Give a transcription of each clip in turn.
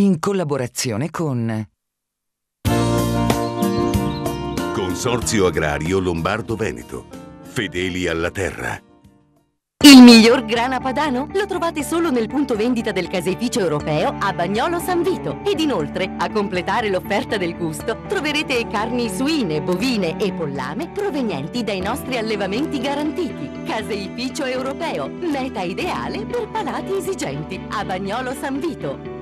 in collaborazione con Consorzio Agrario Lombardo-Veneto. Fedeli alla terra. Il miglior grana padano lo trovate solo nel punto vendita del caseificio europeo a Bagnolo San Vito. Ed inoltre, a completare l'offerta del gusto, troverete carni suine, bovine e pollame provenienti dai nostri allevamenti garantiti. Caseificio europeo, meta ideale per palati esigenti, a Bagnolo San Vito.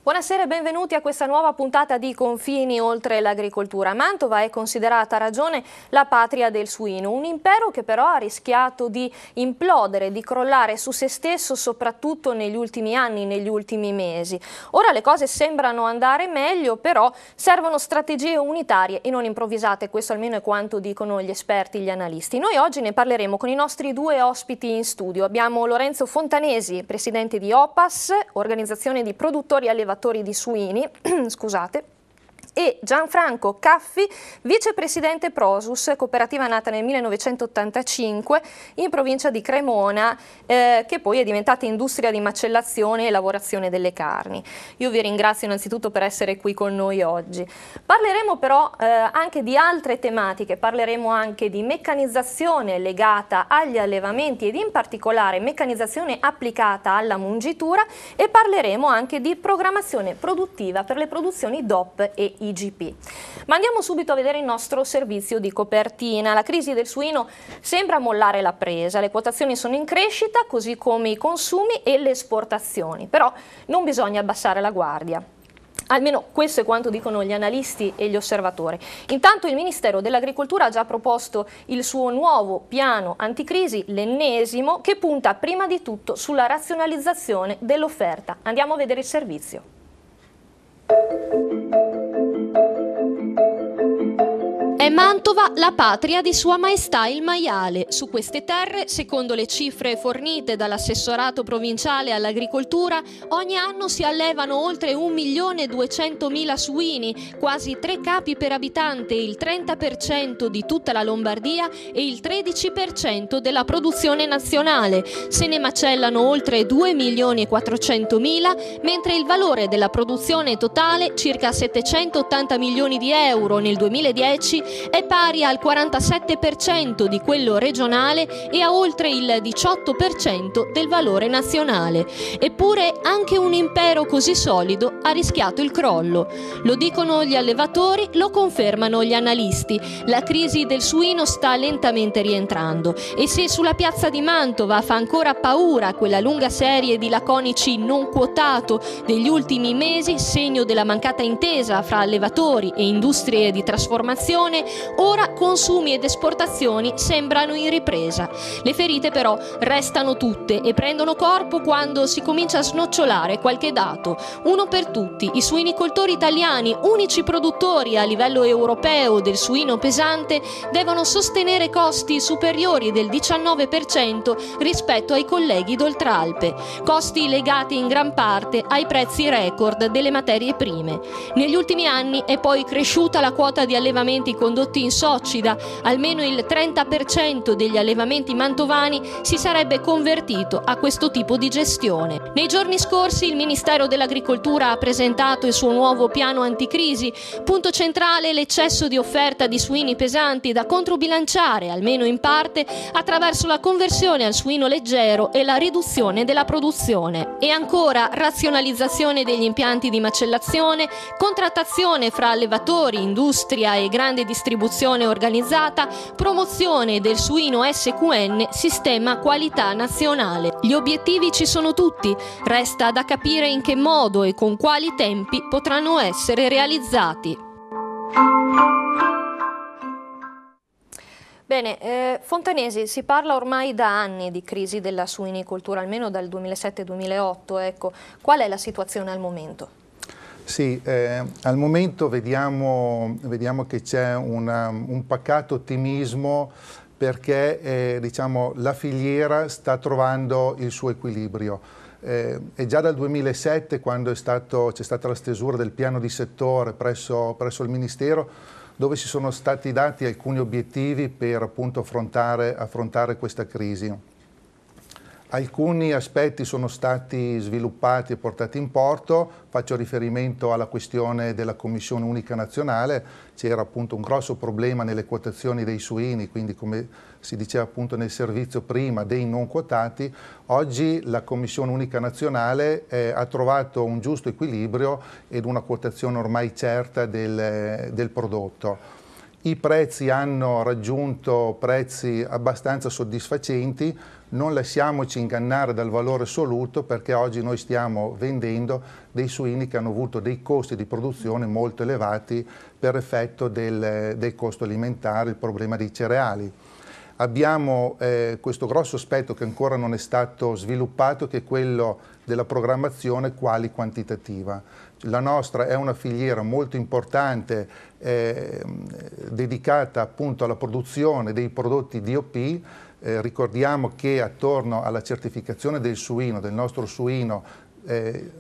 Buonasera e benvenuti a questa nuova puntata di Confini oltre l'agricoltura. Mantova è considerata a ragione la patria del suino, un impero che però ha rischiato di implodere, di crollare su se stesso soprattutto negli ultimi anni, negli ultimi mesi. Ora le cose sembrano andare meglio, però servono strategie unitarie e non improvvisate, questo almeno è quanto dicono gli esperti, gli analisti. Noi oggi ne parleremo con i nostri due ospiti in studio. Abbiamo Lorenzo Fontanesi, presidente di OPAS, organizzazione di produttori e allevatori di suini, scusate, e Gianfranco Caffi, vicepresidente Prosus, cooperativa nata nel 1985 in provincia di Cremona, che poi è diventata industria di macellazione e lavorazione delle carni. Io vi ringrazio innanzitutto per essere qui con noi oggi. Parleremo però anche di altre tematiche, parleremo anche di meccanizzazione legata agli allevamenti ed in particolare meccanizzazione applicata alla mungitura, e parleremo anche di programmazione produttiva per le produzioni DOP e IGP. Ma andiamo subito a vedere il nostro servizio di copertina. La crisi del suino sembra mollare la presa, le quotazioni sono in crescita, così come i consumi e le esportazioni, però non bisogna abbassare la guardia. Almeno questo è quanto dicono gli analisti e gli osservatori. Intanto il Ministero dell'Agricoltura ha già proposto il suo nuovo piano anticrisi, l'ennesimo, che punta prima di tutto sulla razionalizzazione dell'offerta. Andiamo a vedere il servizio. È Mantova la patria di Sua Maestà il maiale. Su queste terre, secondo le cifre fornite dall'assessorato provinciale all'agricoltura, ogni anno si allevano oltre 1.200.000 suini, quasi 3 capi per abitante, il 30% di tutta la Lombardia e il 13% della produzione nazionale. Se ne macellano oltre 2.400.000, mentre il valore della produzione totale, circa 780 milioni di euro nel 2010, è pari al 47% di quello regionale e a oltre il 18% del valore nazionale. Eppure anche un impero così solido ha rischiato il crollo. Lo dicono gli allevatori, lo confermano gli analisti. La crisi del suino sta lentamente rientrando e se sulla piazza di Mantova fa ancora paura quella lunga serie di laconici non quotato degli ultimi mesi, segno della mancata intesa fra allevatori e industrie di trasformazione, ora consumi ed esportazioni sembrano in ripresa. Le ferite però restano tutte e prendono corpo quando si comincia a snocciolare qualche dato. Uno per tutti: i suinicoltori italiani, unici produttori a livello europeo del suino pesante, devono sostenere costi superiori del 19% rispetto ai colleghi d'Oltralpe, costi legati in gran parte ai prezzi record delle materie prime. Negli ultimi anni è poi cresciuta la quota di allevamenti condotti in soccida, almeno il 30% degli allevamenti mantovani si sarebbe convertito a questo tipo di gestione. Nei giorni scorsi il Ministero dell'Agricoltura ha presentato il suo nuovo piano anticrisi, punto centrale l'eccesso di offerta di suini pesanti da controbilanciare, almeno in parte, attraverso la conversione al suino leggero e la riduzione della produzione. E ancora razionalizzazione degli impianti di macellazione, contrattazione fra allevatori, industria e grande distribuzione, distribuzione organizzata, promozione del suino SQN, sistema qualità nazionale. Gli obiettivi ci sono tutti, resta da capire in che modo e con quali tempi potranno essere realizzati. Bene, Fontanesi, si parla ormai da anni di crisi della suinicoltura, almeno dal 2007-2008, ecco. Qual è la situazione al momento? Sì, al momento vediamo che c'è un pacato ottimismo perché diciamo, la filiera sta trovando il suo equilibrio. È già dal 2007, quando c'è stata la stesura del piano di settore presso il Ministero, dove si sono stati dati alcuni obiettivi per appunto affrontare questa crisi. Alcuni aspetti sono stati sviluppati e portati in porto, faccio riferimento alla questione della Commissione Unica Nazionale, c'era appunto un grosso problema nelle quotazioni dei suini, quindi come si diceva appunto nel servizio prima, dei non quotati. Oggi la Commissione Unica Nazionale ha trovato un giusto equilibrio ed una quotazione ormai certa del prodotto. I prezzi hanno raggiunto prezzi abbastanza soddisfacenti, non lasciamoci ingannare dal valore assoluto perché oggi noi stiamo vendendo dei suini che hanno avuto dei costi di produzione molto elevati per effetto del costo alimentare, il problema dei cereali. Abbiamo questo grosso aspetto che ancora non è stato sviluppato, che è quello della programmazione quali-quantitativa. La nostra è una filiera molto importante dedicata appunto alla produzione dei prodotti DOP. Ricordiamo che attorno alla certificazione del nostro suino,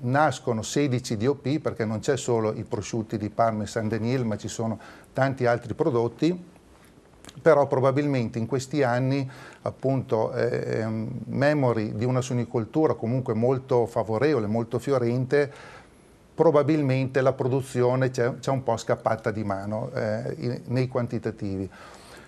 nascono 16 DOP, perché non c'è solo i prosciutti di Parma e Saint-Denis, ma ci sono tanti altri prodotti. Però probabilmente in questi anni appunto memori di una suinicoltura comunque molto favorevole, molto fiorente, probabilmente la produzione c'è un po' scappata di mano nei quantitativi.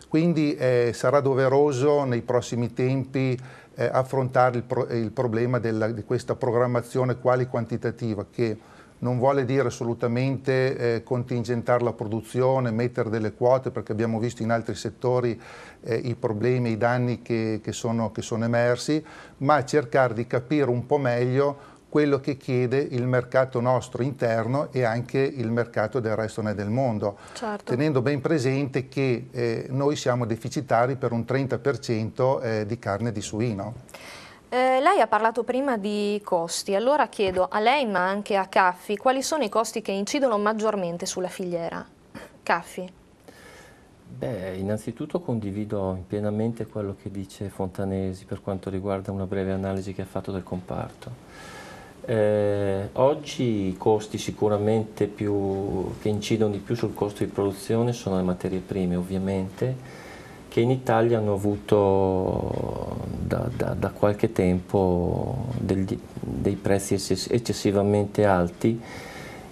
Quindi sarà doveroso nei prossimi tempi affrontare il problema di questa programmazione quali-quantitativa, che non vuole dire assolutamente contingentare la produzione, mettere delle quote, perché abbiamo visto in altri settori i problemi, i danni che sono emersi, ma cercare di capire un po' meglio quello che chiede il mercato nostro interno e anche il mercato del resto del mondo, certo, tenendo ben presente che noi siamo deficitari per un 30% di carne di suino. Lei ha parlato prima di costi, allora chiedo a lei ma anche a Caffi quali sono i costi che incidono maggiormente sulla filiera. Caffi. Beh, innanzitutto condivido pienamente quello che dice Fontanesi per quanto riguarda una breve analisi che ha fatto del comparto. Oggi i costi sicuramente che incidono di più sul costo di produzione sono le materie prime, ovviamente, che in Italia hanno avuto da qualche tempo dei prezzi eccessivamente alti,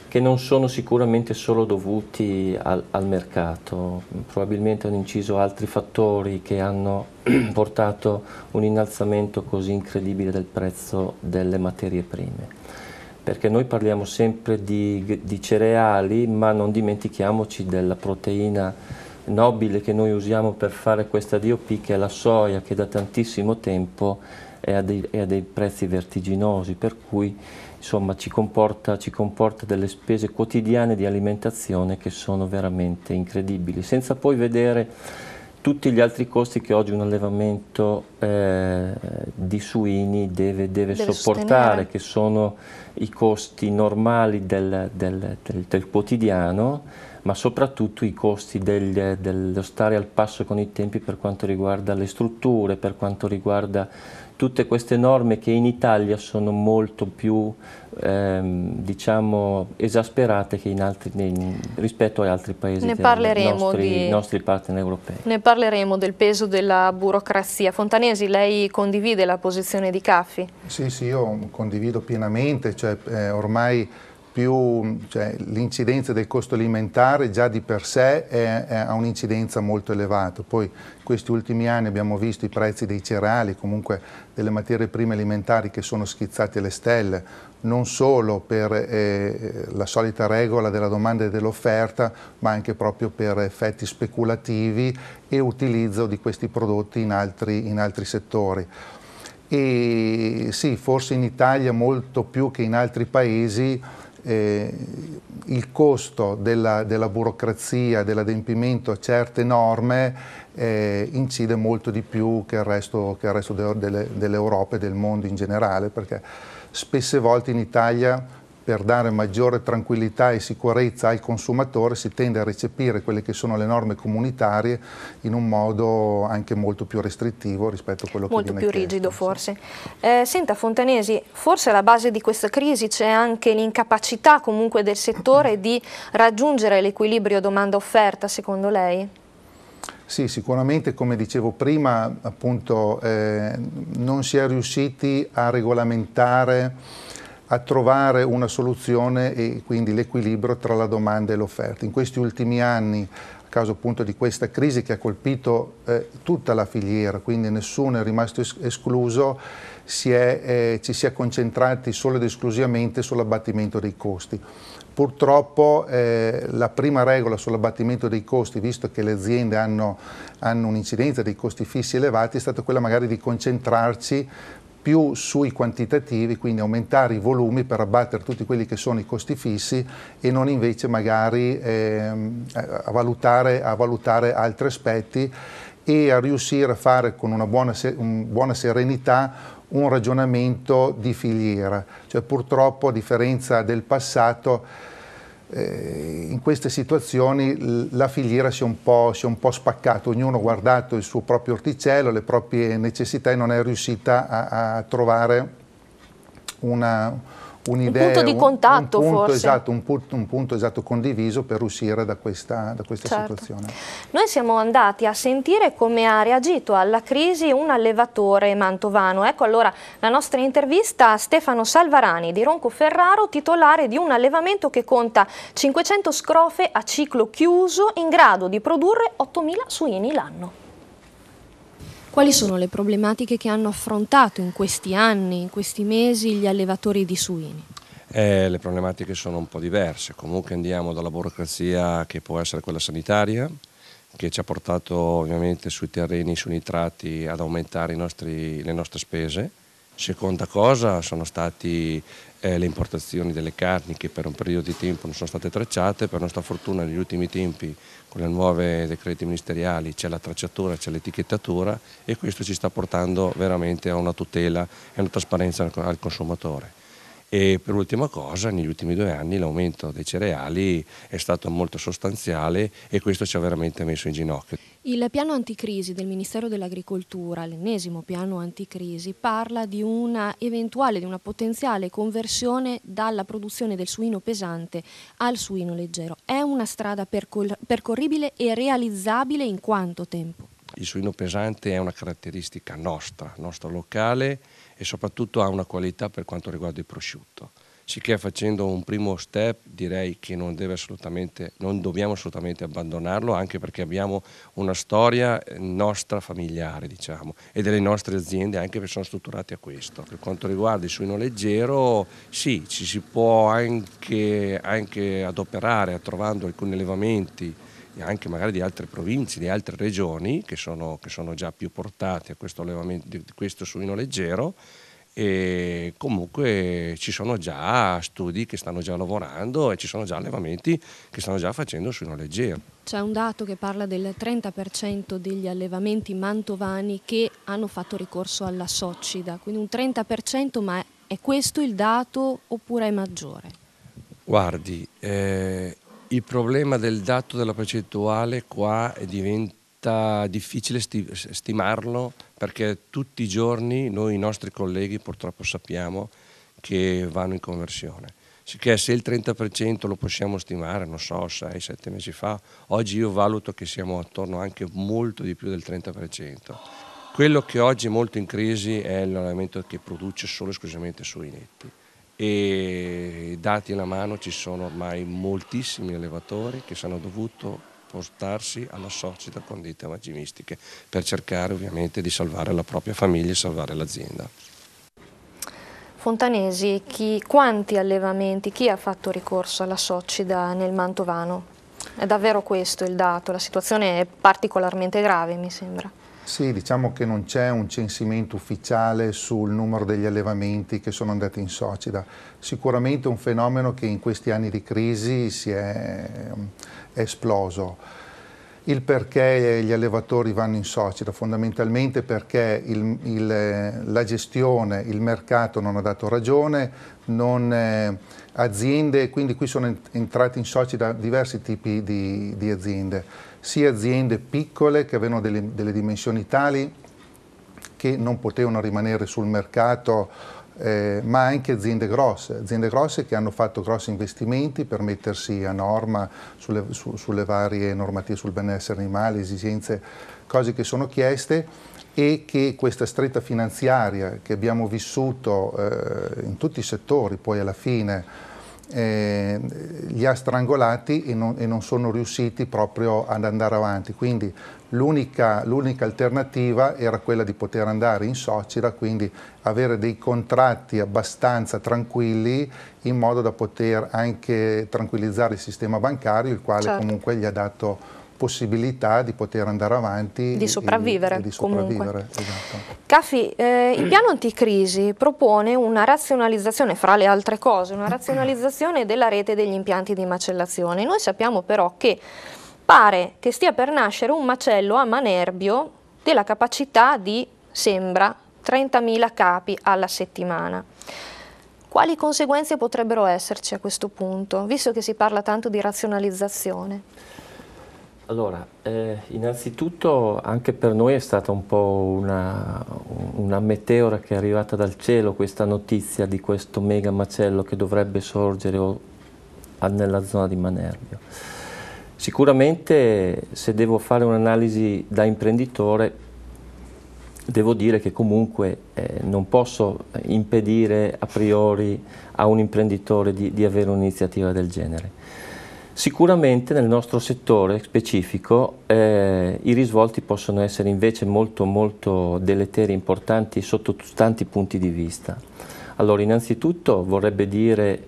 che non sono sicuramente solo dovuti al mercato, probabilmente hanno inciso altri fattori che hanno portato un innalzamento così incredibile del prezzo delle materie prime. Perché noi parliamo sempre di cereali, ma non dimentichiamoci della proteina nobile che noi usiamo per fare questa DOP, che è la soia, che da tantissimo tempo è a dei prezzi vertiginosi, per cui insomma ci comporta delle spese quotidiane di alimentazione che sono veramente incredibili, senza poi vedere tutti gli altri costi che oggi un allevamento di suini deve sopportare, che sono i costi normali del quotidiano, ma soprattutto i costi dello stare al passo con i tempi per quanto riguarda le strutture, per quanto riguarda tutte queste norme che in Italia sono molto più diciamo esasperate che rispetto agli altri paesi dei nostri partner europei. Ne parleremo del peso della burocrazia. Fontanesi, lei condivide la posizione di Caffi? Sì, io condivido pienamente, cioè ormai più, cioè, l'incidenza del costo alimentare già di per sé ha un'incidenza molto elevata. Poi in questi ultimi anni abbiamo visto i prezzi dei cereali, comunque delle materie prime alimentari che sono schizzati alle stelle, non solo per la solita regola della domanda e dell'offerta, ma anche proprio per effetti speculativi e utilizzo di questi prodotti in altri settori. E sì, forse in Italia molto più che in altri paesi il costo della burocrazia, dell'adempimento a certe norme incide molto di più che il resto dell'Europa e del mondo in generale, perché spesse volte in Italia, per dare maggiore tranquillità e sicurezza al consumatore, si tende a recepire quelle che sono le norme comunitarie in un modo anche molto più restrittivo rispetto a quello che viene chiesto. Molto più rigido forse. Senta Fontanesi, forse alla base di questa crisi c'è anche l'incapacità comunque del settore di raggiungere l'equilibrio domanda-offerta, secondo lei? Sì, sicuramente, come dicevo prima, appunto, non si è riusciti a regolamentare, a trovare una soluzione e quindi l'equilibrio tra la domanda e l'offerta. In questi ultimi anni, a causa appunto di questa crisi che ha colpito tutta la filiera, quindi nessuno è rimasto escluso, ci si è concentrati solo ed esclusivamente sull'abbattimento dei costi. Purtroppo la prima regola sull'abbattimento dei costi, visto che le aziende hanno un'incidenza dei costi fissi elevati, è stata quella magari di concentrarci più sui quantitativi, quindi aumentare i volumi per abbattere tutti quelli che sono i costi fissi e non invece magari a valutare altri aspetti e a riuscire a fare con una buona serenità un ragionamento di filiera. Cioè, purtroppo, a differenza del passato, in queste situazioni la filiera si è un po' spaccata, ognuno ha guardato il suo proprio orticello, le proprie necessità e non è riuscita a trovare un'idea, un punto di contatto, forse. Esatto, un punto esatto condiviso per uscire da questa certo. situazione. Noi siamo andati a sentire come ha reagito alla crisi un allevatore mantovano. Ecco allora la nostra intervista a Stefano Salvarani di Roncoferraro, titolare di un allevamento che conta 500 scrofe a ciclo chiuso in grado di produrre 8.000 suini l'anno. Quali sono le problematiche che hanno affrontato in questi anni, in questi mesi, gli allevatori di suini? Le problematiche sono un po' diverse. Comunque andiamo dalla burocrazia, che può essere quella sanitaria, che ci ha portato ovviamente sui terreni, sui nitrati, ad aumentare le nostre spese. Seconda cosa sono stati le importazioni delle carni, che per un periodo di tempo non sono state tracciate. Per nostra fortuna negli ultimi tempi, con le nuove decreti ministeriali, c'è la tracciatura, c'è l'etichettatura, e questo ci sta portando veramente a una tutela e una trasparenza al consumatore. E per ultima cosa, negli ultimi 2 anni l'aumento dei cereali è stato molto sostanziale e questo ci ha veramente messo in ginocchio. Il piano anticrisi del Ministero dell'Agricoltura, l'ennesimo piano anticrisi, parla di una potenziale conversione dalla produzione del suino pesante al suino leggero. È una strada percorribile e realizzabile in quanto tempo? Il suino pesante è una caratteristica nostra locale, e soprattutto ha una qualità per quanto riguarda il prosciutto. Sicché, facendo un primo step, direi che non dobbiamo assolutamente abbandonarlo, anche perché abbiamo una storia nostra familiare, diciamo, e delle nostre aziende anche che sono strutturate a questo. Per quanto riguarda il suino leggero, sì, ci si può anche adoperare trovando alcuni allevamenti anche magari di altre province, di altre regioni che sono già più portate a questo allevamento di questo suino leggero, e comunque ci sono già studi che stanno già lavorando e ci sono già allevamenti che stanno già facendo suino leggero. C'è un dato che parla del 30% degli allevamenti mantovani che hanno fatto ricorso alla soccida, quindi un 30%, ma è questo il dato oppure è maggiore? Guardi, il problema del dato della percentuale qua diventa difficile stimarlo, perché tutti i giorni noi, i nostri colleghi, purtroppo sappiamo che vanno in conversione. Sicché se il 30% lo possiamo stimare, non so, 6-7 mesi fa, oggi io valuto che siamo attorno anche molto di più del 30%. Quello che oggi è molto in crisi è l'allevamento che produce solo e esclusivamente suinetti. e dati alla mano ci sono ormai moltissimi allevatori che hanno dovuto portarsi alla società con ditte mangimistiche per cercare ovviamente di salvare la propria famiglia e salvare l'azienda. Fontanesi, quanti allevamenti, chi ha fatto ricorso alla Socida nel Mantovano? È davvero questo il dato? La situazione è particolarmente grave, mi sembra. Sì, diciamo che non c'è un censimento ufficiale sul numero degli allevamenti che sono andati in Socida. Sicuramente un fenomeno che in questi anni di crisi si è esploso. Il perché gli allevatori vanno in Socida, fondamentalmente perché la gestione, il mercato non ha dato ragione, aziende, quindi qui sono entrati in Socida diversi tipi di aziende, sia aziende piccole che avevano delle dimensioni tali che non potevano rimanere sul mercato, ma anche aziende grosse che hanno fatto grossi investimenti per mettersi a norma sulle varie normative sul benessere animale, esigenze, cose che sono chieste, e che questa stretta finanziaria che abbiamo vissuto in tutti i settori poi alla fine li ha strangolati e non sono riusciti proprio ad andare avanti. Quindi l'unica alternativa era quella di poter andare in Socida, quindi avere dei contratti abbastanza tranquilli in modo da poter anche tranquillizzare il sistema bancario, il quale comunque gli ha dato possibilità di poter andare avanti, di sopravvivere, e di sopravvivere. Esatto. Caffi, il piano anticrisi propone una razionalizzazione, fra le altre cose, una razionalizzazione della rete degli impianti di macellazione. Noi sappiamo però che pare che stia per nascere un macello a Manerbio della capacità di, sembra, 30.000 capi alla settimana. Quali conseguenze potrebbero esserci a questo punto, visto che si parla tanto di razionalizzazione? Allora, innanzitutto anche per noi è stata un po' una meteora che è arrivata dal cielo, questa notizia di questo mega macello che dovrebbe sorgere nella zona di Manerbio. Sicuramente, se devo fare un'analisi da imprenditore, devo dire che comunque non posso impedire a priori a un imprenditore di avere un'iniziativa del genere. Sicuramente nel nostro settore specifico i risvolti possono essere invece molto deleteri, importanti sotto tanti punti di vista. Allora, innanzitutto vorrebbe dire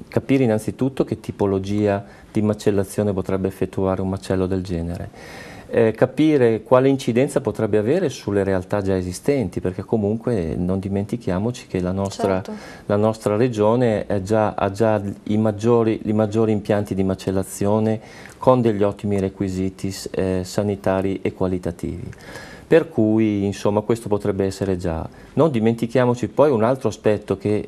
capire innanzitutto che tipologia di macellazione potrebbe effettuare un macello del genere. Capire quale incidenza potrebbe avere sulle realtà già esistenti, perché comunque non dimentichiamoci che la nostra regione ha già i maggiori impianti di macellazione con degli ottimi requisiti sanitari e qualitativi. Per cui insomma questo potrebbe essere già. Non dimentichiamoci poi un altro aspetto che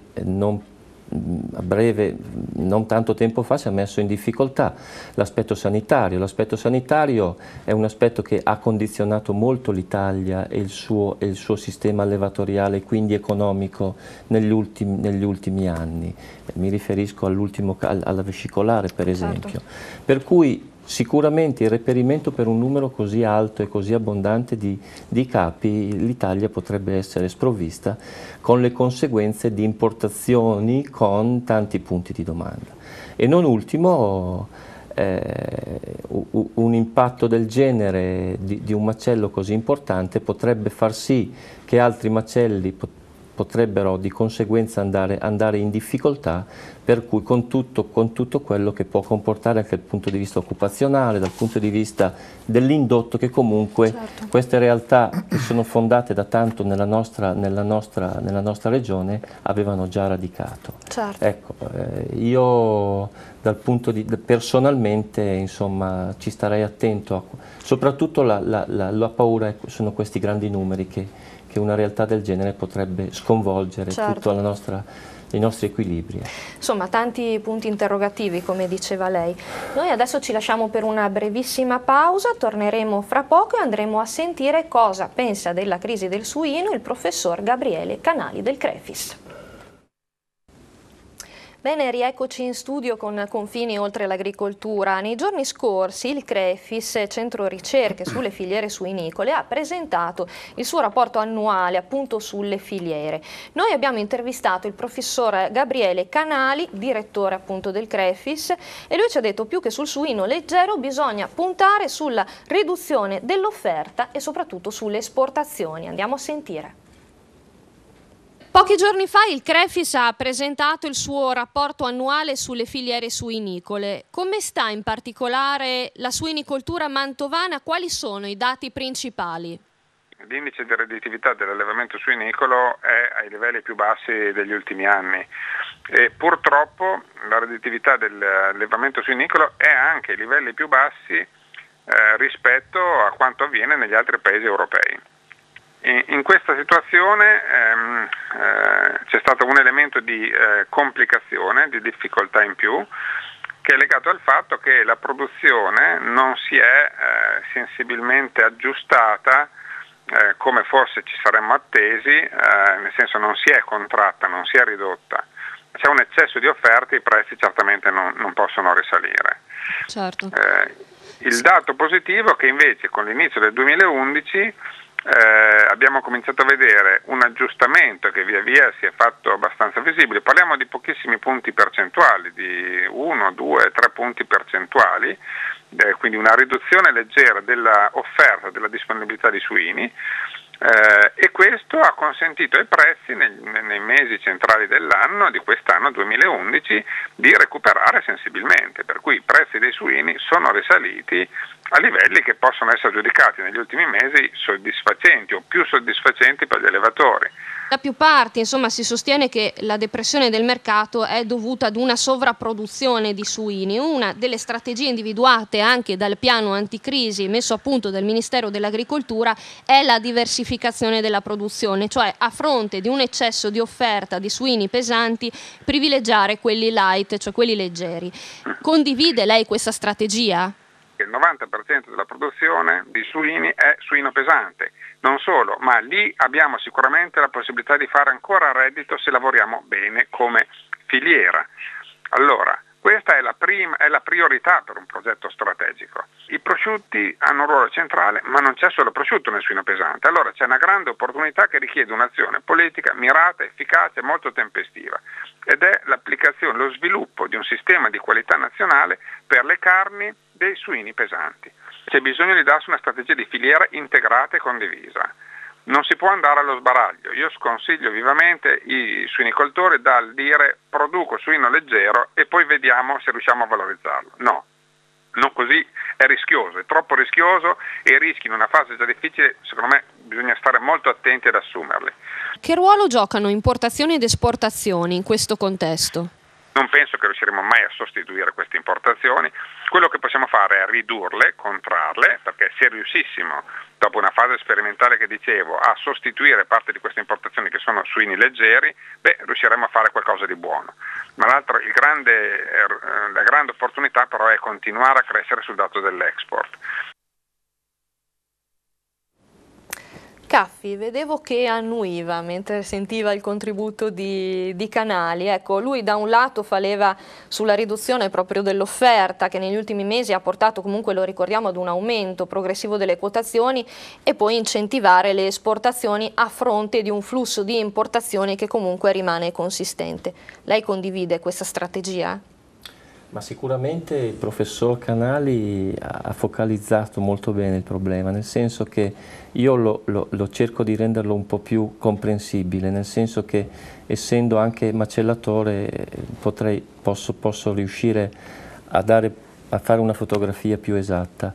a breve, non tanto tempo fa, si è messo in difficoltà, l'aspetto sanitario. L'aspetto sanitario è un aspetto che ha condizionato molto l'Italia e il suo sistema allevatoriale, quindi economico, negli ultimi anni. Mi riferisco alla vescicolare, per esempio. Certo. Per cui sicuramente il reperimento per un numero così alto e così abbondante di capi, l'Italia potrebbe essere sprovvista, con le conseguenze di importazioni con tanti punti di domanda. E non ultimo, un impatto del genere di un macello così importante potrebbe far sì che altri macelli potrebbero di conseguenza andare in difficoltà, per cui con tutto quello che può comportare anche dal punto di vista occupazionale, dal punto di vista dell'indotto che comunque queste realtà che sono fondate da tanto nella nostra regione avevano già radicato. Certo. Ecco, io personalmente insomma ci starei attento, soprattutto la paura sono questi grandi numeri che una realtà del genere potrebbe sconvolgere tutto i nostri equilibri. Insomma, tanti punti interrogativi, come diceva lei. Noi adesso ci lasciamo per una brevissima pausa, torneremo fra poco e andremo a sentire cosa pensa della crisi del suino il professor Gabriele Canali del CREFIS. Bene, rieccoci in studio con Confini oltre l'agricoltura. Nei giorni scorsi il CREFIS, Centro Ricerche sulle filiere suinicole, ha presentato il suo rapporto annuale appunto sulle filiere. Noi abbiamo intervistato il professor Gabriele Canali, direttore appunto del CREFIS, e lui ci ha detto più che sul suino leggero bisogna puntare sulla riduzione dell'offerta e soprattutto sulle esportazioni. Andiamo a sentire. Pochi giorni fa il CREFIS ha presentato il suo rapporto annuale sulle filiere suinicole. Come sta in particolare la suinicoltura mantovana? Quali sono i dati principali? L'indice di redditività dell'allevamento suinicolo è ai livelli più bassi degli ultimi anni e purtroppo la redditività dell'allevamento suinicolo è anche ai livelli più bassi rispetto a quanto avviene negli altri paesi europei. In questa situazione c'è stato un elemento di complicazione, di difficoltà in più, che è legato al fatto che la produzione non si è sensibilmente aggiustata come forse ci saremmo attesi, nel senso non si è contratta, non si è ridotta. C'è un eccesso di offerte, i prezzi certamente non possono risalire. Certo. Il dato positivo è che invece con l'inizio del 2011 abbiamo cominciato a vedere un aggiustamento che via via si è fatto abbastanza visibile. Parliamo di pochissimi punti percentuali, di 1, 2, 3 punti percentuali, quindi una riduzione leggera della offerta, della disponibilità di suini, e questo ha consentito ai prezzi nei mesi centrali dell'anno, di quest'anno 2011, di recuperare sensibilmente, per cui i prezzi dei suini sono risaliti a livelli che possono essere giudicati negli ultimi mesi soddisfacenti o più soddisfacenti per gli allevatori. Da più parti, insomma, si sostiene che la depressione del mercato è dovuta ad una sovrapproduzione di suini. Una delle strategie individuate anche dal piano anticrisi messo a punto dal Ministero dell'Agricoltura è la diversificazione della produzione, cioè a fronte di un eccesso di offerta di suini pesanti privilegiare quelli light, cioè quelli leggeri. Condivide lei questa strategia? Il 90% della produzione di suini è suino pesante. Non solo, ma lì abbiamo sicuramente la possibilità di fare ancora reddito se lavoriamo bene come filiera. Allora, questa è la priorità per un progetto strategico. I prosciutti hanno un ruolo centrale, ma non c'è solo prosciutto nel suino pesante. Allora c'è una grande opportunità che richiede un'azione politica mirata, efficace, molto tempestiva, ed è l'applicazione, lo sviluppo di un sistema di qualità nazionale per le carni dei suini pesanti. C'è bisogno di darsi una strategia di filiera integrata e condivisa. Non si può andare allo sbaraglio. Io sconsiglio vivamente i suinicoltori dal dire produco suino leggero e poi vediamo se riusciamo a valorizzarlo. No, non così, è rischioso, è troppo rischioso e i rischi in una fase già difficile, secondo me, bisogna stare molto attenti ad assumerli. Che ruolo giocano importazioni ed esportazioni in questo contesto? Non penso che riusciremo mai a sostituire queste importazioni. Quello che possiamo fare è ridurle, contrarle, perché se riuscissimo, dopo una fase sperimentale che dicevo, a sostituire parte di queste importazioni che sono suini leggeri, riusciremo a fare qualcosa di buono. Ma la grande opportunità però è continuare a crescere sul dato dell'export. Caffi, vedevo che annuiva mentre sentiva il contributo di Canali. Ecco, lui da un lato faleva sulla riduzione proprio dell'offerta che negli ultimi mesi ha portato comunque, lo ricordiamo, ad un aumento progressivo delle quotazioni e poi incentivare le esportazioni a fronte di un flusso di importazioni che comunque rimane consistente. Lei condivide questa strategia? Ma sicuramente il professor Canali ha focalizzato molto bene il problema, nel senso che io lo cerco di renderlo un po' più comprensibile, nel senso che essendo anche macellatore posso riuscire a fare una fotografia più esatta.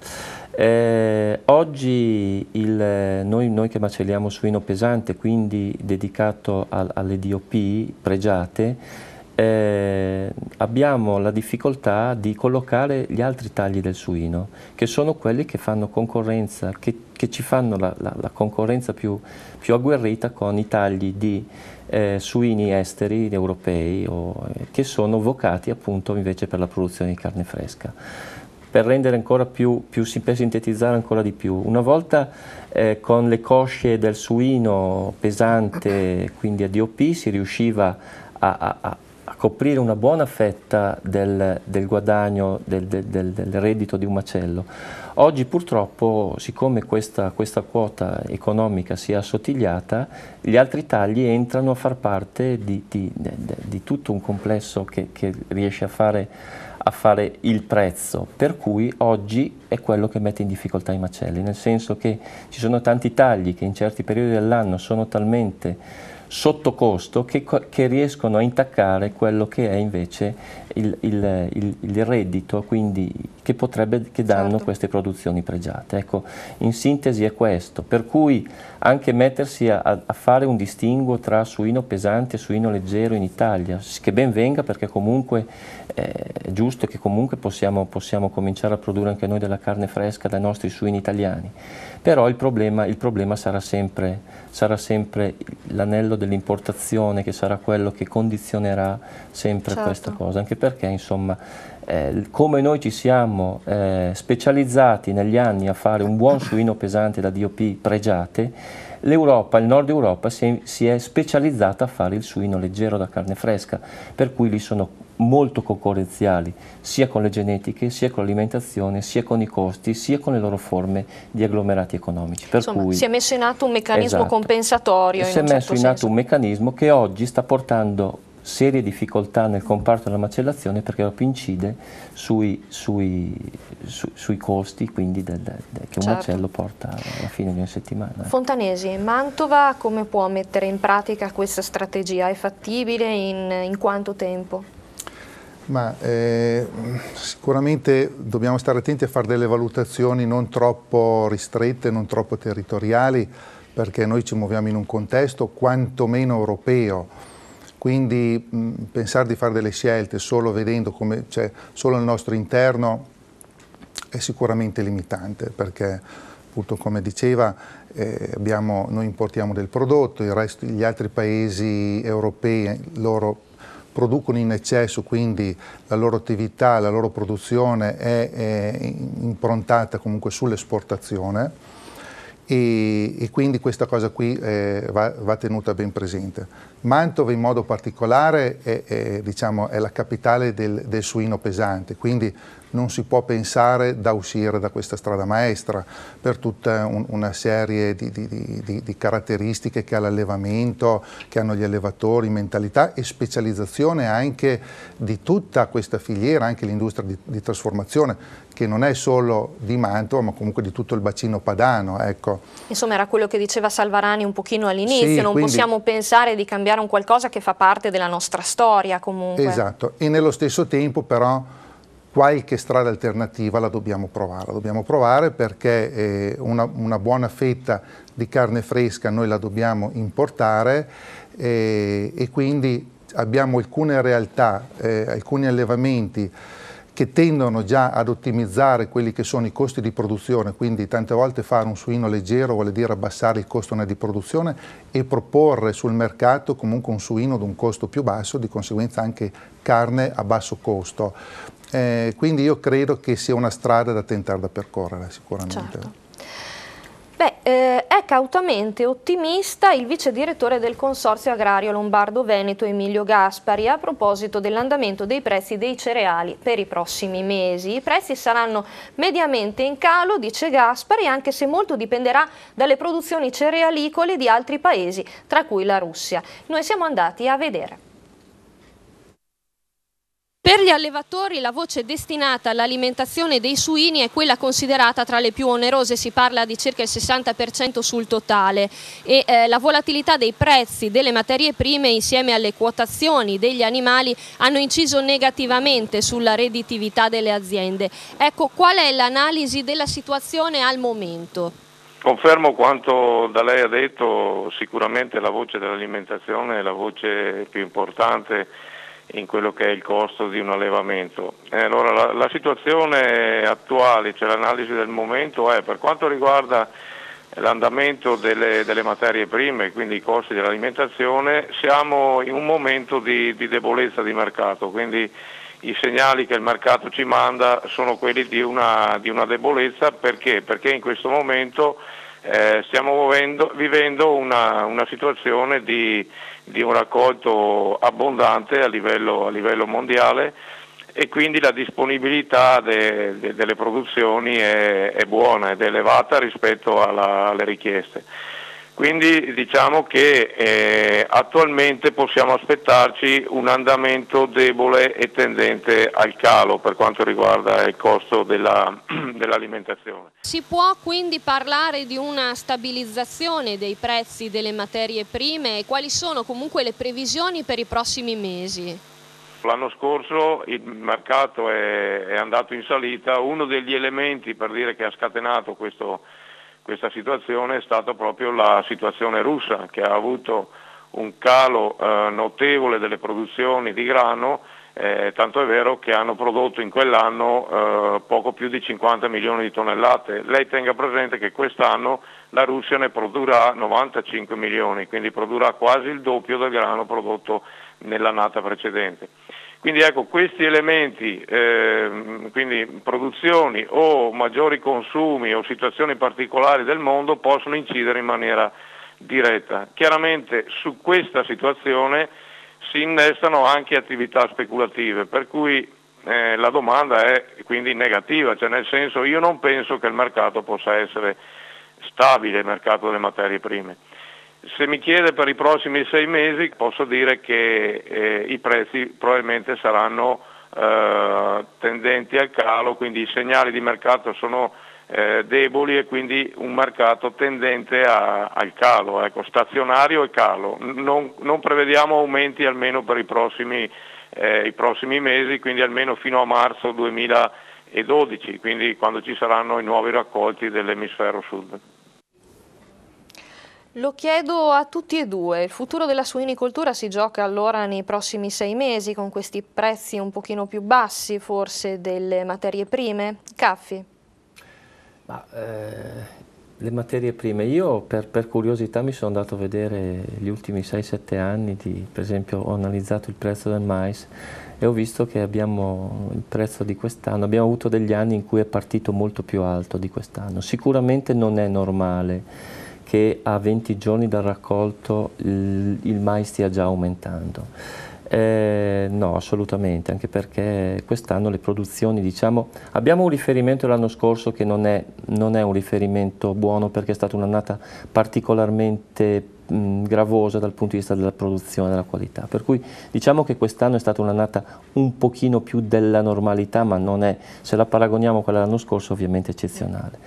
Oggi noi che macelliamo suino pesante, quindi dedicato alle DOP pregiate, abbiamo la difficoltà di collocare gli altri tagli del suino, che sono quelli che fanno concorrenza, che ci fanno la concorrenza più agguerrita con i tagli di suini esteri europei che sono vocati appunto invece per la produzione di carne fresca. Per rendere ancora per sintetizzare ancora di più, una volta con le cosce del suino pesante, quindi a DOP, si riusciva a a coprire una buona fetta del guadagno, del reddito di un macello. Oggi purtroppo, siccome questa quota economica si è assottigliata, gli altri tagli entrano a far parte di tutto un complesso che riesce a fare il prezzo, per cui oggi è quello che mette in difficoltà i macelli, nel senso che ci sono tanti tagli che in certi periodi dell'anno sono talmente sotto costo che riescono a intaccare quello che è invece il reddito, quindi che danno certo. queste produzioni pregiate. Ecco, in sintesi è questo, per cui anche mettersi a fare un distinguo tra suino pesante e suino leggero in Italia, che ben venga, perché comunque è giusto che comunque possiamo cominciare a produrre anche noi della carne fresca dai nostri suini italiani, però il problema sarà sempre l'anello dell'importazione, che sarà quello che condizionerà sempre certo. questa cosa, anche perché insomma come noi ci siamo specializzati negli anni a fare un buon suino pesante da DOP pregiate, l'Europa, il nord Europa si è specializzata a fare il suino leggero da carne fresca, per cui lì sono molto concorrenziali, sia con le genetiche, sia con l'alimentazione, sia con i costi, sia con le loro forme di agglomerati economici. Per Insomma, cui, si è messo in atto un meccanismo esatto, compensatorio. si è messo in atto un meccanismo che oggi sta portando serie difficoltà nel comparto della macellazione, perché proprio incide sui costi quindi che un macello porta alla fine di una settimana. Fontanesi, Mantova come può mettere in pratica questa strategia? È fattibile in quanto tempo? Ma sicuramente dobbiamo stare attenti a fare delle valutazioni non troppo ristrette, non troppo territoriali, perché noi ci muoviamo in un contesto quantomeno europeo, quindi pensare di fare delle scelte solo vedendo come c'è solo il nostro interno è sicuramente limitante, perché appunto, come diceva, noi importiamo del prodotto, gli altri paesi europei loro producono in eccesso, quindi la loro attività, la loro produzione è improntata comunque sull'esportazione e quindi questa cosa qui va tenuta ben presente. Mantova in modo particolare diciamo, è la capitale del suino pesante, quindi non si può pensare da uscire da questa strada maestra per tutta una serie di caratteristiche che ha l'allevamento, che hanno gli allevatori, mentalità e specializzazione anche di tutta questa filiera, anche l'industria di trasformazione, che non è solo di Mantova ma comunque di tutto il bacino padano. Ecco. Insomma era quello che diceva Salvarani un pochino all'inizio, sì, non quindi possiamo pensare di cambiare un qualcosa che fa parte della nostra storia comunque. Esatto, e nello stesso tempo però qualche strada alternativa la dobbiamo provare perché una buona fetta di carne fresca noi la dobbiamo importare e quindi abbiamo alcune realtà, alcuni allevamenti che tendono già ad ottimizzare quelli che sono i costi di produzione, quindi tante volte fare un suino leggero vuol dire abbassare il costo di produzione e proporre sul mercato comunque un suino ad un costo più basso, di conseguenza anche carne a basso costo. Quindi io credo che sia una strada da tentare da percorrere sicuramente. Certo. Beh, è cautamente ottimista il vice direttore del Consorzio Agrario Lombardo-Veneto Emilio Gaspari a proposito dell'andamento dei prezzi dei cereali per i prossimi mesi. I prezzi saranno mediamente in calo, dice Gaspari, anche se molto dipenderà dalle produzioni cerealicole di altri paesi, tra cui la Russia. Noi siamo andati a vedere. Per gli allevatori la voce destinata all'alimentazione dei suini è quella considerata tra le più onerose, si parla di circa il 60% sul totale e la volatilità dei prezzi delle materie prime insieme alle quotazioni degli animali hanno inciso negativamente sulla redditività delle aziende. Ecco, qual è l'analisi della situazione al momento? Confermo quanto da lei ha detto, sicuramente la voce dell'alimentazione è la voce più importante in quello che è il costo di un allevamento. Allora la situazione attuale, cioè l'analisi del momento è, per quanto riguarda l'andamento delle materie prime, quindi i costi dell'alimentazione, siamo in un momento di debolezza di mercato, quindi i segnali che il mercato ci manda sono quelli di una debolezza. Perché? Perché in questo momento stiamo vivendo una situazione di un raccolto abbondante a livello mondiale, e quindi la disponibilità delle produzioni è buona ed elevata rispetto alle richieste. Quindi diciamo che attualmente possiamo aspettarci un andamento debole e tendente al calo per quanto riguarda il costo dell'alimentazione. Si può quindi parlare di una stabilizzazione dei prezzi delle materie prime, e quali sono comunque le previsioni per i prossimi mesi? L'anno scorso il mercato è andato in salita. Uno degli elementi, per dire, che ha scatenato questa situazione è stata proprio la situazione russa, che ha avuto un calo notevole delle produzioni di grano, tanto è vero che hanno prodotto in quell'anno poco più di 50 milioni di tonnellate. Lei tenga presente che quest'anno la Russia ne produrrà 95 milioni, quindi produrrà quasi il doppio del grano prodotto nell'annata precedente. Quindi ecco, questi elementi, quindi produzioni o maggiori consumi o situazioni particolari del mondo, possono incidere in maniera diretta. Chiaramente su questa situazione si innestano anche attività speculative, per cui la domanda è quindi negativa, cioè nel senso, io non penso che il mercato possa essere stabile, il mercato delle materie prime. Se mi chiede per i prossimi 6 mesi, posso dire che i prezzi probabilmente saranno tendenti al calo, quindi i segnali di mercato sono deboli, e quindi un mercato tendente al calo, ecco, stazionario e calo. Non prevediamo aumenti almeno per i prossimi mesi, quindi almeno fino a marzo 2012, quindi quando ci saranno i nuovi raccolti dell'emisfero sud. Lo chiedo a tutti e due, il futuro della suinicoltura si gioca allora nei prossimi 6 mesi con questi prezzi un pochino più bassi forse delle materie prime? Caffi? Le materie prime, io per curiosità mi sono andato a vedere gli ultimi 6-7 anni, per esempio ho analizzato il prezzo del mais e ho visto che abbiamo il prezzo di quest'anno, abbiamo avuto degli anni in cui è partito molto più alto di quest'anno. Sicuramente non è normale che a 20 giorni dal raccolto il mais stia già aumentando. No, assolutamente, anche perché quest'anno le produzioni, diciamo, abbiamo un riferimento l'anno scorso che non è un riferimento buono, perché è stata un'annata particolarmente gravosa dal punto di vista della produzione e della qualità, per cui diciamo che quest'anno è stata un'annata un pochino più della normalità, ma non è, se la paragoniamo a quella dell'anno scorso, ovviamente eccezionale.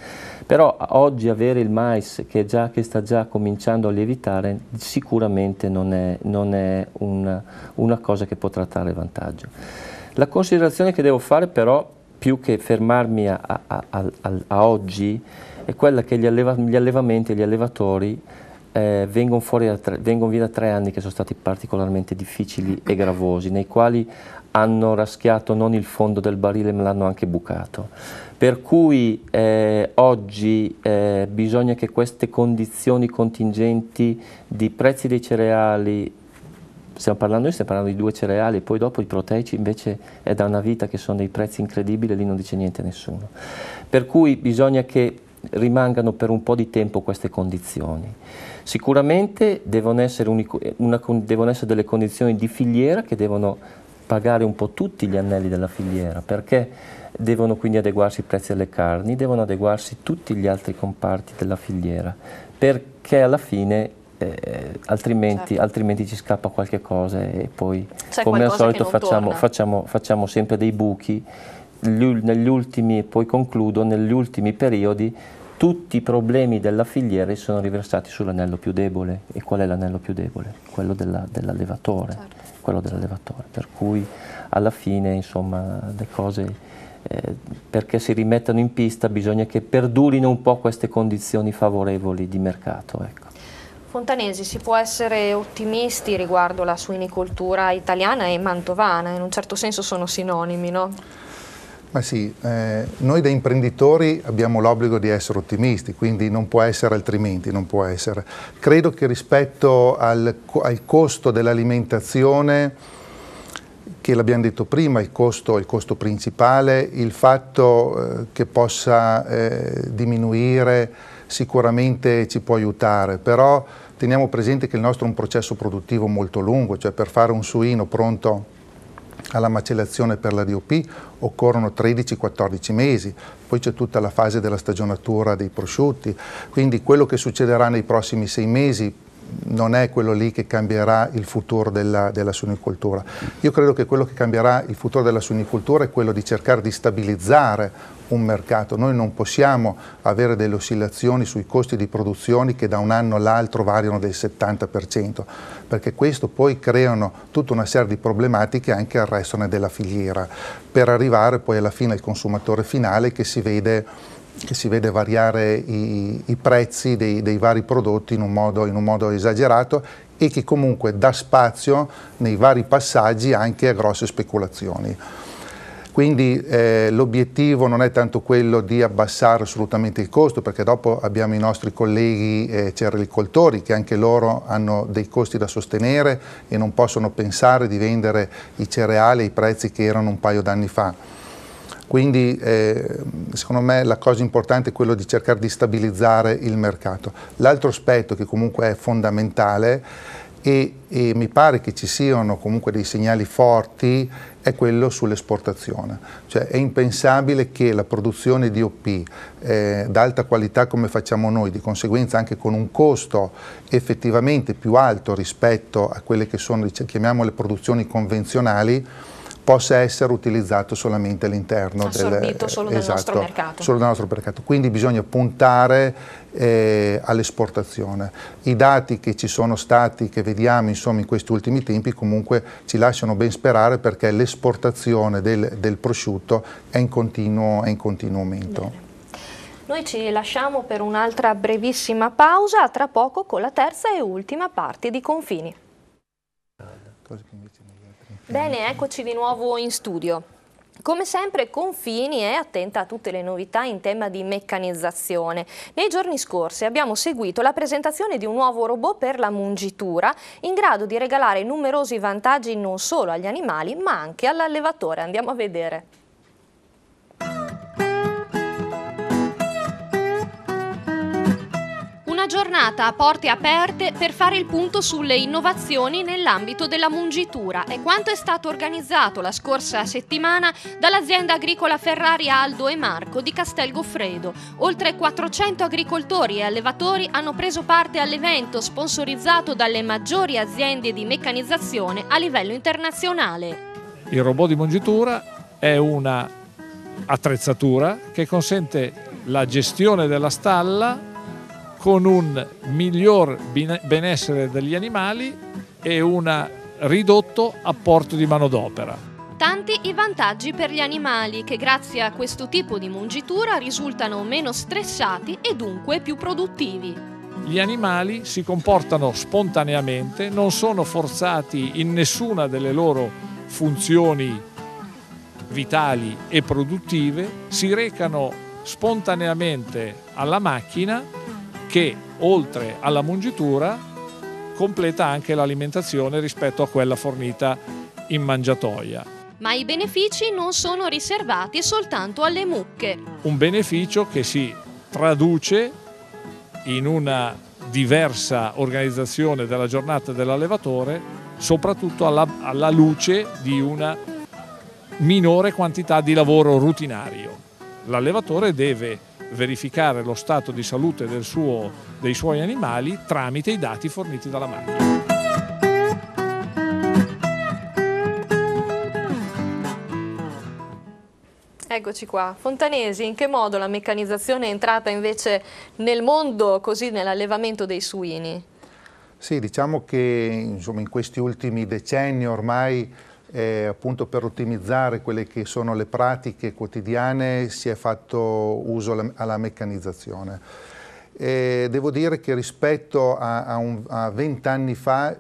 Però oggi avere il mais che sta già cominciando a lievitare sicuramente non è una cosa che potrà trarre vantaggio. La considerazione che devo fare però, più che fermarmi a oggi, è quella che gli allevamenti e gli allevatori vengono via da 3 anni che sono stati particolarmente difficili e gravosi, nei quali hanno raschiato non il fondo del barile ma l'hanno anche bucato. Per cui oggi bisogna che queste condizioni contingenti di prezzi dei cereali, stiamo parlando di 2 cereali, e poi dopo i proteici invece è da una vita che sono dei prezzi incredibili, lì non dice niente nessuno. Per cui bisogna che rimangano per un po' di tempo queste condizioni. Sicuramente devono essere delle condizioni di filiera che devono pagare un po' tutti gli anelli della filiera, perché devono quindi adeguarsi i prezzi delle carni, devono adeguarsi tutti gli altri comparti della filiera, perché alla fine altrimenti ci scappa qualche cosa e poi, come al solito, facciamo sempre dei buchi. Negli ultimi periodi tutti i problemi della filiera sono riversati sull'anello più debole. E qual è l'anello più debole? Quello dell'allevatore. Per cui alla fine, insomma, le cose, perché si rimettano in pista, bisogna che perdurino un po' queste condizioni favorevoli di mercato, ecco. Fontanesi, si può essere ottimisti riguardo la suinicoltura italiana e mantovana? In un certo senso sono sinonimi, no? Ma sì, noi da imprenditori abbiamo l'obbligo di essere ottimisti, quindi non può essere altrimenti, non può essere. Credo che rispetto al costo dell'alimentazione, che l'abbiamo detto prima, il costo principale, il fatto che possa diminuire sicuramente ci può aiutare, però teniamo presente che il nostro è un processo produttivo molto lungo, cioè per fare un suino pronto alla macellazione per la DOP occorrono 13-14 mesi, poi c'è tutta la fase della stagionatura dei prosciutti, quindi quello che succederà nei prossimi 6 mesi non è quello lì che cambierà il futuro della suinicoltura. Io credo che quello che cambierà il futuro della suinicoltura è quello di cercare di stabilizzare un mercato. Noi non possiamo avere delle oscillazioni sui costi di produzione che da un anno all'altro variano del 70%, perché questo poi creano tutta una serie di problematiche anche al resto della filiera, per arrivare poi alla fine al consumatore finale che si vede variare i prezzi dei vari prodotti in un modo esagerato e che comunque dà spazio nei vari passaggi anche a grosse speculazioni. Quindi l'obiettivo non è tanto quello di abbassare assolutamente il costo, perché dopo abbiamo i nostri colleghi cerealicoltori che anche loro hanno dei costi da sostenere e non possono pensare di vendere i cereali ai prezzi che erano un paio d'anni fa. Quindi secondo me la cosa importante è quello di cercare di stabilizzare il mercato. L'altro aspetto che comunque è fondamentale e mi pare che ci siano comunque dei segnali forti è quello sull'esportazione. Cioè è impensabile che la produzione di OP d'alta qualità come facciamo noi, di conseguenza anche con un costo effettivamente più alto rispetto a quelle che sono, chiamiamole, produzioni convenzionali, possa essere utilizzato solamente all'interno solo del nostro mercato. Solo del nostro mercato. Quindi bisogna puntare all'esportazione. I dati che ci sono stati, che vediamo insomma in questi ultimi tempi, comunque ci lasciano ben sperare, perché l'esportazione del prosciutto è in continuo aumento. Bene. Noi ci lasciamo per un'altra brevissima pausa, a tra poco con la terza e ultima parte di Confini. Bene, eccoci di nuovo in studio. Come sempre Confini è attenta a tutte le novità in tema di meccanizzazione. Nei giorni scorsi abbiamo seguito la presentazione di un nuovo robot per la mungitura in grado di regalare numerosi vantaggi non solo agli animali ma anche all'allevatore. Andiamo a vedere. Una giornata a porte aperte per fare il punto sulle innovazioni nell'ambito della mungitura e quanto è stato organizzato la scorsa settimana dall'azienda agricola Ferrari Aldo e Marco di Castel Goffredo. Oltre 400 agricoltori e allevatori hanno preso parte all'evento sponsorizzato dalle maggiori aziende di meccanizzazione a livello internazionale. Il robot di mungitura è una attrezzatura che consente la gestione della stalla con un miglior benessere degli animali e un ridotto apporto di manodopera. Tanti i vantaggi per gli animali che grazie a questo tipo di mungitura risultano meno stressati e dunque più produttivi. Gli animali si comportano spontaneamente, non sono forzati in nessuna delle loro funzioni vitali e produttive, si recano spontaneamente alla macchina che oltre alla mungitura completa anche l'alimentazione rispetto a quella fornita in mangiatoia. Ma i benefici non sono riservati soltanto alle mucche. Un beneficio che si traduce in una diversa organizzazione della giornata dell'allevatore, soprattutto alla luce di una minore quantità di lavoro rutinario. L'allevatore deve verificare lo stato di salute dei suoi animali tramite i dati forniti dalla macchina. Eccoci qua. Fontanesi, in che modo la meccanizzazione è entrata invece nel mondo, così nell'allevamento dei suini? Sì, diciamo che insomma, in questi ultimi decenni ormai appunto per ottimizzare quelle che sono le pratiche quotidiane si è fatto uso alla meccanizzazione. Devo dire che rispetto a 20 anni fa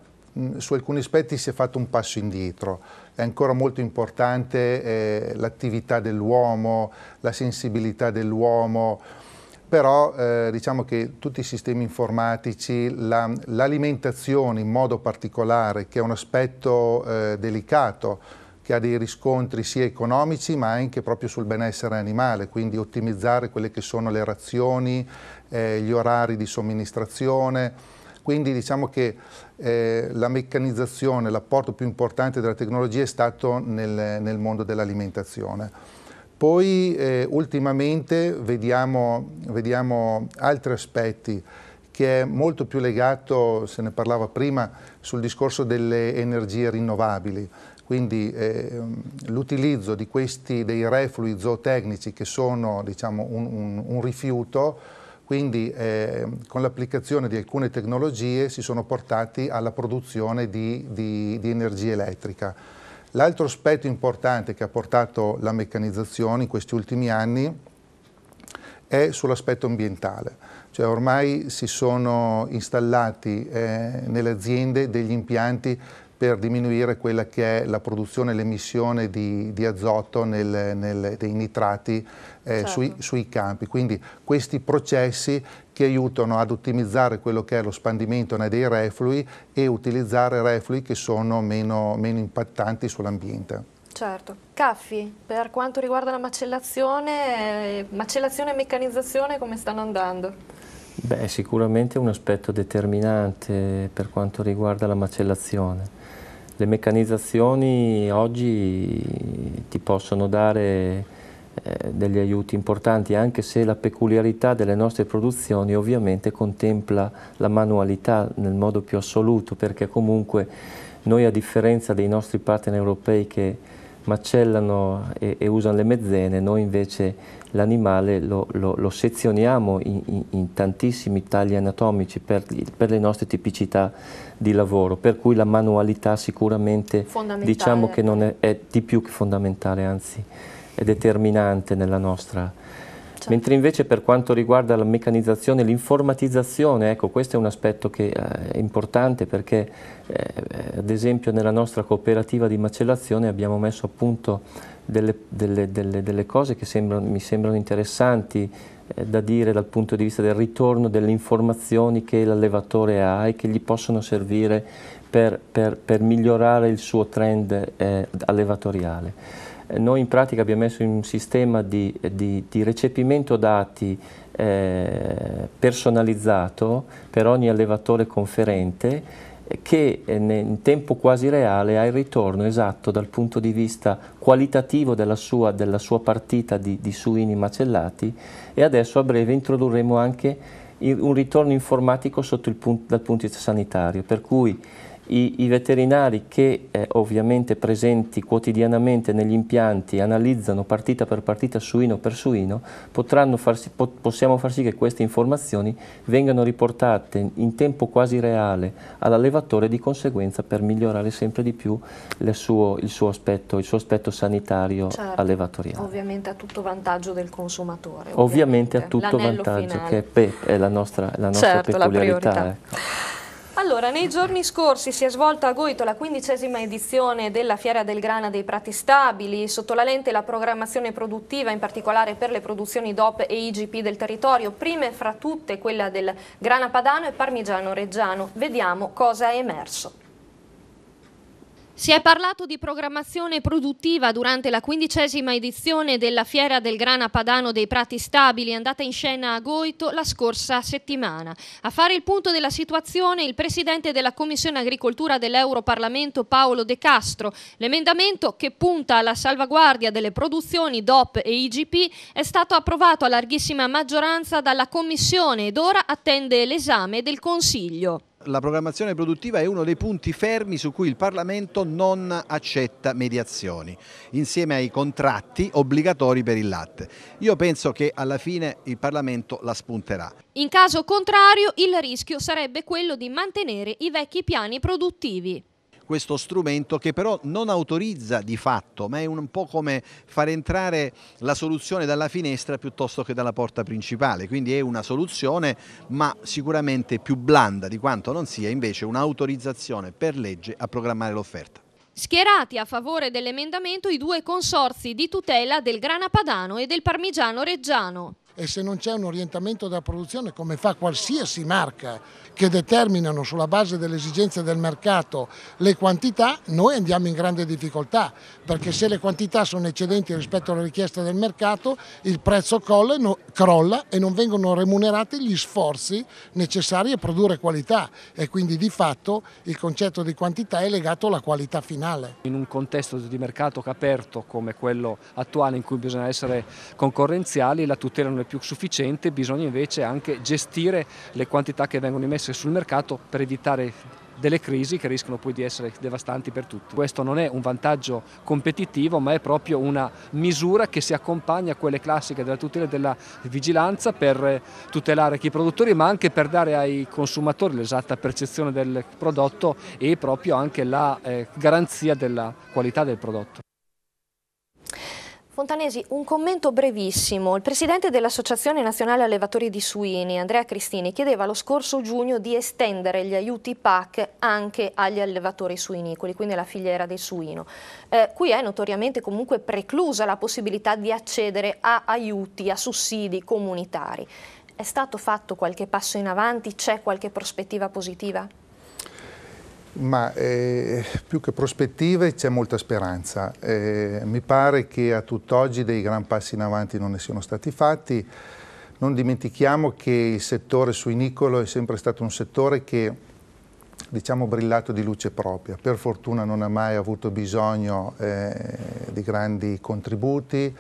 su alcuni aspetti si è fatto un passo indietro. È ancora molto importante l'attività dell'uomo, la sensibilità dell'uomo, però diciamo che tutti i sistemi informatici, l'alimentazione in modo particolare, che è un aspetto delicato, che ha dei riscontri sia economici ma anche proprio sul benessere animale, quindi ottimizzare quelle che sono le razioni, gli orari di somministrazione. Quindi diciamo che la meccanizzazione, l'apporto più importante della tecnologia è stato nel mondo dell'alimentazione. Poi ultimamente vediamo altri aspetti, che è molto più legato, se ne parlava prima, sul discorso delle energie rinnovabili. Quindi l'utilizzo di dei reflui zootecnici che sono, diciamo, un rifiuto, quindi con l'applicazione di alcune tecnologie si sono portati alla produzione di energia elettrica. L'altro aspetto importante che ha portato la meccanizzazione in questi ultimi anni è sull'aspetto ambientale. Cioè ormai si sono installati nelle aziende degli impianti per diminuire quella che è la produzione e l'emissione di azoto dei nitrati sui campi. Quindi questi processi che aiutano ad ottimizzare quello che è lo spandimento dei reflui e utilizzare reflui che sono meno impattanti sull'ambiente. Certo. Caffi, per quanto riguarda la macellazione e meccanizzazione come stanno andando? Beh, sicuramente è un aspetto determinante per quanto riguarda la macellazione. Le meccanizzazioni oggi ti possono dare degli aiuti importanti, anche se la peculiarità delle nostre produzioni ovviamente contempla la manualità nel modo più assoluto, perché comunque noi, a differenza dei nostri partner europei che macellano e usano le mezzene, noi invece l'animale lo sezioniamo in tantissimi tagli anatomici per le nostre tipicità di lavoro, per cui la manualità sicuramente diciamo che non è di più che fondamentale, anzi è determinante nella nostra. Certo. Mentre invece per quanto riguarda la meccanizzazione, l'informatizzazione, ecco, questo è un aspetto che è importante, perché ad esempio nella nostra cooperativa di macellazione abbiamo messo a punto delle cose che mi sembrano interessanti da dire dal punto di vista del ritorno delle informazioni che l'allevatore ha e che gli possono servire per migliorare il suo trend allevatoriale. Noi in pratica abbiamo messo in un sistema di recepimento dati personalizzato per ogni allevatore conferente, che in tempo quasi reale ha il ritorno esatto dal punto di vista qualitativo della sua partita di suini macellati, e adesso a breve introdurremo anche un ritorno informatico dal punto di vista sanitario, per cui i veterinari che ovviamente presenti quotidianamente negli impianti analizzano partita per partita, suino per suino, possiamo far sì che queste informazioni vengano riportate in tempo quasi reale all'allevatore, di conseguenza per migliorare sempre di più il suo aspetto sanitario, certo, allevatoriale. Ovviamente a tutto vantaggio del consumatore. Ovviamente a tutto vantaggio, finale, che è la nostra certo, peculiarità. La ecco. Allora, nei giorni scorsi si è svolta a Goito la 15ª edizione della Fiera del Grana dei Prati Stabili, sotto la lente la programmazione produttiva, in particolare per le produzioni DOP e IGP del territorio, prime fra tutte quella del grana padano e parmigiano reggiano. Vediamo cosa è emerso. Si è parlato di programmazione produttiva durante la 15ª edizione della Fiera del Grana Padano dei Prati Stabili, andata in scena a Goito la scorsa settimana. A fare il punto della situazione il presidente della Commissione Agricoltura dell'Europarlamento Paolo De Castro. L'emendamento, che punta alla salvaguardia delle produzioni DOP e IGP, è stato approvato a larghissima maggioranza dalla Commissione ed ora attende l'esame del Consiglio. La programmazione produttiva è uno dei punti fermi su cui il Parlamento non accetta mediazioni, insieme ai contratti obbligatori per il latte. Io penso che alla fine il Parlamento la spunterà. In caso contrario, il rischio sarebbe quello di mantenere i vecchi piani produttivi. Questo strumento che però non autorizza di fatto, ma è un po' come far entrare la soluzione dalla finestra piuttosto che dalla porta principale, quindi è una soluzione ma sicuramente più blanda di quanto non sia invece un'autorizzazione per legge a programmare l'offerta. Schierati a favore dell'emendamento i due consorzi di tutela del grana padano e del parmigiano reggiano. e se non c'è un orientamento della produzione, come fa qualsiasi marca che determinano sulla base delle esigenze del mercato le quantità, noi andiamo in grande difficoltà, perché se le quantità sono eccedenti rispetto alla richiesta del mercato, il prezzo crolla e non vengono remunerati gli sforzi necessari a produrre qualità, e quindi di fatto il concetto di quantità è legato alla qualità finale. In un contesto di mercato aperto come quello attuale, in cui bisogna essere concorrenziali, la tutela non è più sufficiente, bisogna invece anche gestire le quantità che vengono immesse sul mercato per evitare delle crisi che rischiano poi di essere devastanti per tutti. Questo non è un vantaggio competitivo, ma è proprio una misura che si accompagna a quelle classiche della tutela e della vigilanza per tutelare chi i produttori, ma anche per dare ai consumatori l'esatta percezione del prodotto e proprio anche la garanzia della qualità del prodotto. Fontanesi, un commento brevissimo. Il presidente dell'Associazione Nazionale Allevatori di Suini, Andrea Cristini, chiedeva lo scorso giugno di estendere gli aiuti PAC anche agli allevatori suinicoli, quindi alla filiera del suino. Qui è notoriamente comunque preclusa la possibilità di accedere a aiuti, a sussidi comunitari. È stato fatto qualche passo in avanti? C'è qualche prospettiva positiva? Ma più che prospettive c'è molta speranza. Mi pare che a tutt'oggi dei gran passi in avanti non ne siano stati fatti. Non dimentichiamo che il settore suinicolo è sempre stato un settore che, diciamo, brillato di luce propria. Per fortuna non ha mai avuto bisogno di grandi contributi,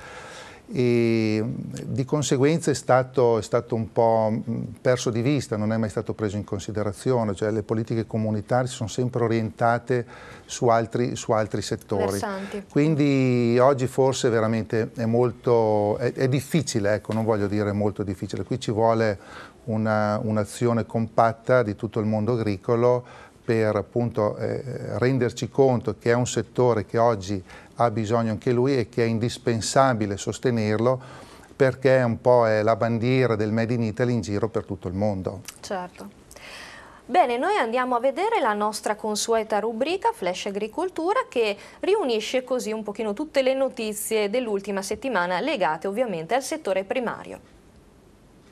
e di conseguenza è stato un po' perso di vista, non è mai stato preso in considerazione, cioè le politiche comunitarie sono sempre orientate su altri settori. Versanti. Quindi oggi forse veramente è difficile, ecco, non voglio dire molto difficile, qui ci vuole un'azione compatta di tutto il mondo agricolo per appunto renderci conto che è un settore che oggi ha bisogno anche lui e che è indispensabile sostenerlo, perché un po' è la bandiera del Made in Italy in giro per tutto il mondo. Certo. Bene, noi andiamo a vedere la nostra consueta rubrica Flash Agricoltura, che riunisce così un pochino tutte le notizie dell'ultima settimana legate ovviamente al settore primario.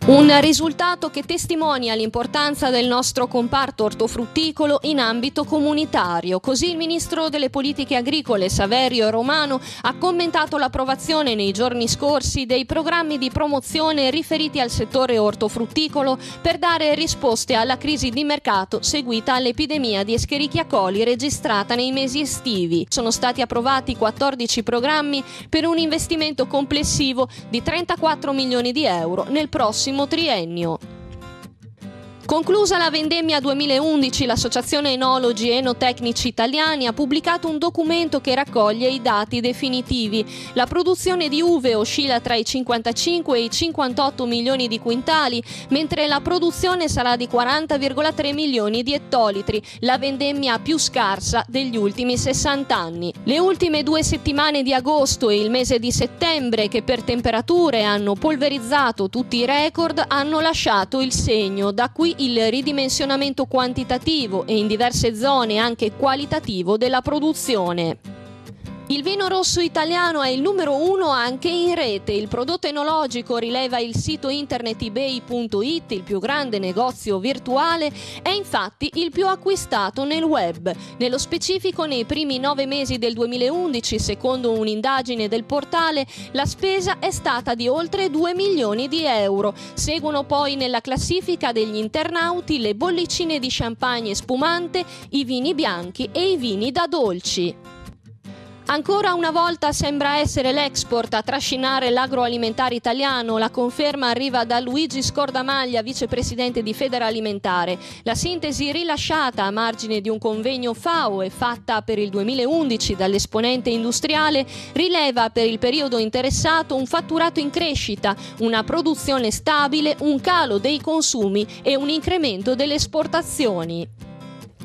Un risultato che testimonia l'importanza del nostro comparto ortofrutticolo in ambito comunitario. Così il Ministro delle Politiche Agricole Saverio Romano ha commentato l'approvazione nei giorni scorsi dei programmi di promozione riferiti al settore ortofrutticolo per dare risposte alla crisi di mercato seguita all'epidemia di Escherichia coli registrata nei mesi estivi. Sono stati approvati 14 programmi per un investimento complessivo di 34 milioni di euro nel prossimo triennio. Conclusa la vendemmia 2011, l'Associazione Enologi e Enotecnici Italiani ha pubblicato un documento che raccoglie i dati definitivi. La produzione di uve oscilla tra i 55 e i 58 milioni di quintali, mentre la produzione sarà di 40,3 milioni di ettolitri, la vendemmia più scarsa degli ultimi 60 anni. Le ultime 2 settimane di agosto e il mese di settembre, che per temperature hanno polverizzato tutti i record, hanno lasciato il segno. Da qui il ridimensionamento quantitativo e in diverse zone anche qualitativo della produzione. Il vino rosso italiano è il numero 1 anche in rete. Il prodotto enologico, rileva il sito internet ebay.it, il più grande negozio virtuale, è infatti il più acquistato nel web. Nello specifico, nei primi 9 mesi del 2011, secondo un'indagine del portale, la spesa è stata di oltre 2 milioni di euro. Seguono poi nella classifica degli internauti le bollicine di champagne e spumante, i vini bianchi e i vini da dolci. Ancora una volta sembra essere l'export a trascinare l'agroalimentare italiano. La conferma arriva da Luigi Scordamaglia, vicepresidente di Federalimentare. La sintesi rilasciata a margine di un convegno FAO e fatta per il 2011 dall'esponente industriale rileva per il periodo interessato un fatturato in crescita, una produzione stabile, un calo dei consumi e un incremento delle esportazioni.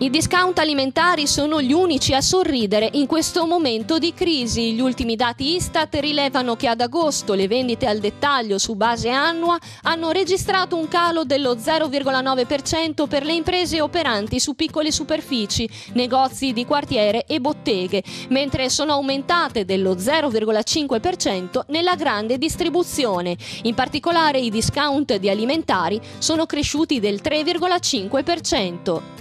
I discount alimentari sono gli unici a sorridere in questo momento di crisi. Gli ultimi dati Istat rilevano che ad agosto le vendite al dettaglio su base annua hanno registrato un calo dello 0,9% per le imprese operanti su piccole superfici, negozi di quartiere e botteghe, mentre sono aumentate dello 0,5% nella grande distribuzione. In particolare i discount di alimentari sono cresciuti del 3,5%.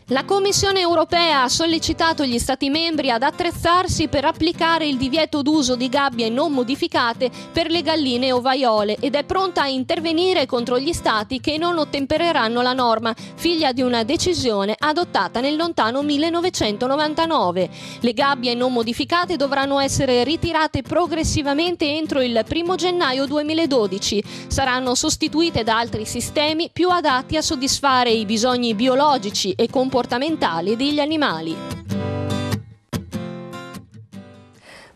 La Commissione europea ha sollecitato gli Stati membri ad attrezzarsi per applicare il divieto d'uso di gabbie non modificate per le galline ovaiole ed è pronta a intervenire contro gli Stati che non ottempereranno la norma, figlia di una decisione adottata nel lontano 1999. Le gabbie non modificate dovranno essere ritirate progressivamente entro il 1 gennaio 2012. Saranno sostituite da altri sistemi più adatti a soddisfare i bisogni biologici e comportamentali degli animali.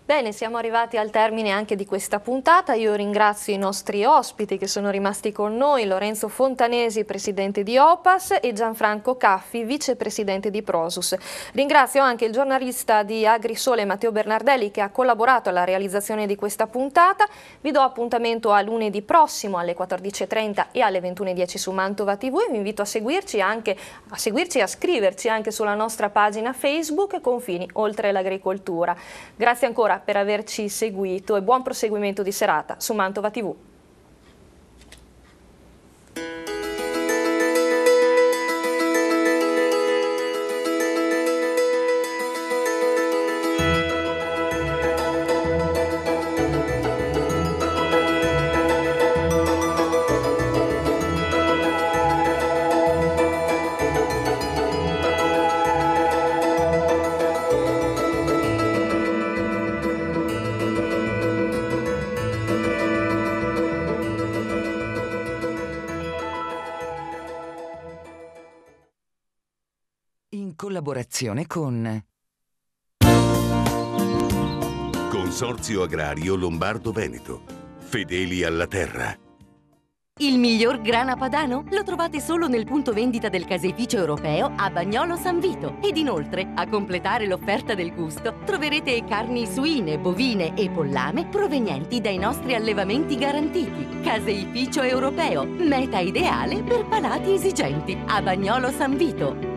Bene, siamo arrivati al termine anche di questa puntata. Io ringrazio i nostri ospiti che sono rimasti con noi, Lorenzo Fontanesi, presidente di OPAS, e Gianfranco Caffi, vicepresidente di Prosus. Ringrazio anche il giornalista di Agrisole Matteo Bernardelli che ha collaborato alla realizzazione di questa puntata. Vi do appuntamento a lunedì prossimo alle 14:30 e alle 21:10 su Mantova TV e vi invito a seguirci e a scriverci anche sulla nostra pagina Facebook Confini Oltre l'Agricoltura. Grazie ancora per averci seguito e buon proseguimento di serata su Mantova TV. In collaborazione con Consorzio Agrario Lombardo-Veneto. Fedeli alla terra. Il miglior grana padano lo trovate solo nel punto vendita del caseificio europeo a Bagnolo San Vito. Ed inoltre, a completare l'offerta del gusto, troverete carni suine, bovine e pollame provenienti dai nostri allevamenti garantiti. Caseificio europeo, meta ideale per palati esigenti, a Bagnolo San Vito.